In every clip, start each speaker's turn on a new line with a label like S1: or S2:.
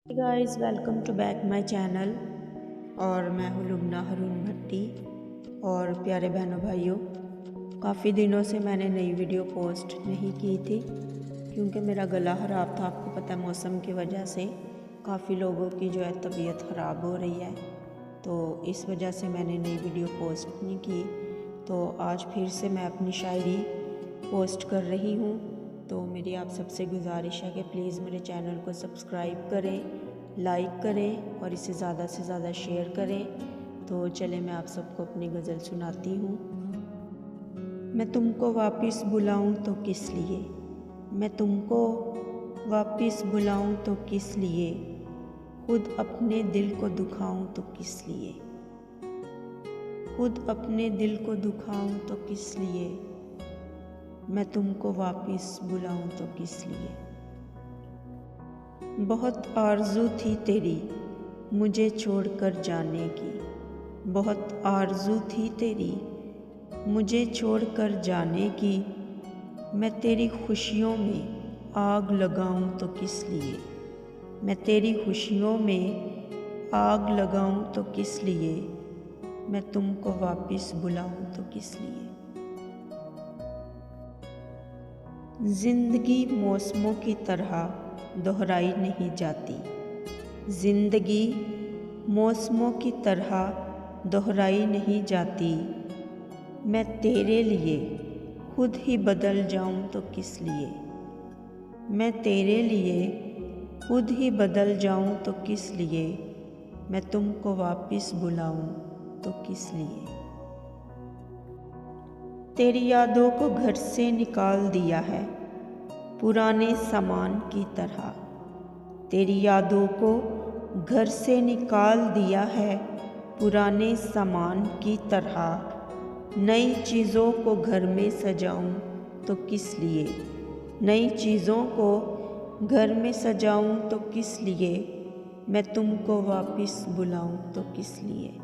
S1: Guys welcome to back my channel. और मैं हूँ लुबना हरून भट्टी। और प्यारे बहनों भाइयों, काफ़ी दिनों से मैंने नई वीडियो पोस्ट नहीं की थी क्योंकि मेरा गला ख़राब था। आपको पता है मौसम की वजह से काफ़ी लोगों की जो है तबीयत ख़राब हो रही है, तो इस वजह से मैंने नई वीडियो पोस्ट नहीं की। तो आज फिर से मैं अपनी शायरी पोस्ट कर रही हूँ। तो मेरी आप सबसे गुजारिश है कि प्लीज़ मेरे चैनल को सब्सक्राइब करें, लाइक करें और इसे ज़्यादा से ज़्यादा शेयर करें। तो चले मैं आप सबको अपनी गज़ल सुनाती हूँ। मैं तुमको वापस बुलाऊं तो किस लिए, मैं तुमको वापस बुलाऊं तो किस लिए, खुद अपने दिल को दुखाऊं तो किस लिए, खुद अपने दिल को दुखाऊं तो किस लिए, मैं तुमको वापस बुलाऊं तो किस लिए। बहुत आरज़ू थी तेरी मुझे छोड़कर जाने की, बहुत आरज़ू थी तेरी मुझे छोड़कर जाने की, मैं तेरी खुशियों में आग लगाऊं तो किस लिए, मैं तेरी खुशियों में आग लगाऊं तो किस लिए, मैं तुमको वापस बुलाऊं तो किस लिए। ज़िंदगी मौसमों की तरह दोहराई नहीं जाती, ज़िंदगी मौसमों की तरह दोहराई नहीं जाती, मैं तेरे लिए खुद ही बदल जाऊं तो किस लिए, मैं तेरे लिए खुद ही बदल जाऊं तो किस लिए, मैं तुमको वापस बुलाऊं तो किस लिए। तेरी यादों को घर से निकाल दिया है पुराने सामान की तरह, तेरी यादों को घर से निकाल दिया है पुराने सामान की तरह, नई चीज़ों को घर में सजाऊं तो किस लिए, नई चीज़ों को घर में सजाऊं तो किस लिए, मैं तुमको वापस बुलाऊं तो किस लिए।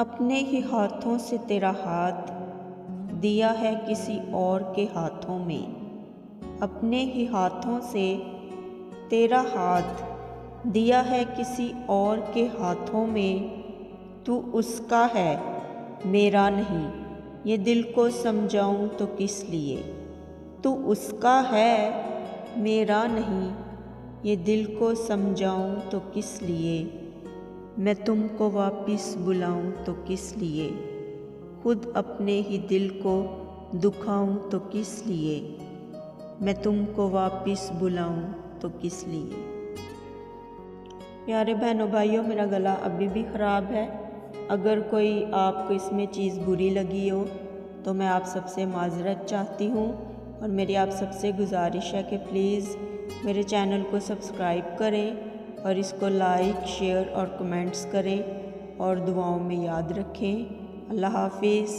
S1: अपने ही हाथों से तेरा हाथ दिया है किसी और के हाथों में, अपने ही हाथों से तेरा हाथ दिया है किसी और के हाथों में, तू उसका है मेरा नहीं ये दिल को समझाऊं तो किस लिए, तू उसका है मेरा नहीं ये दिल को समझाऊं तो किस लिए, मैं तुमको वापस बुलाऊं तो किस लिए, खुद अपने ही दिल को दुखाऊं तो किस लिए, मैं तुमको वापस बुलाऊं तो किस लिए। प्यारे बहनों भाइयों, मेरा गला अभी भी ख़राब है। अगर कोई आपको इसमें चीज़ बुरी लगी हो तो मैं आप सबसे माज़रत चाहती हूँ। और मेरी आप सबसे गुजारिश है कि प्लीज़ मेरे चैनल को सब्सक्राइब करें और इसको लाइक, शेयर और कमेंट्स करें और दुआओं में याद रखें। अल्लाह हाफिज़।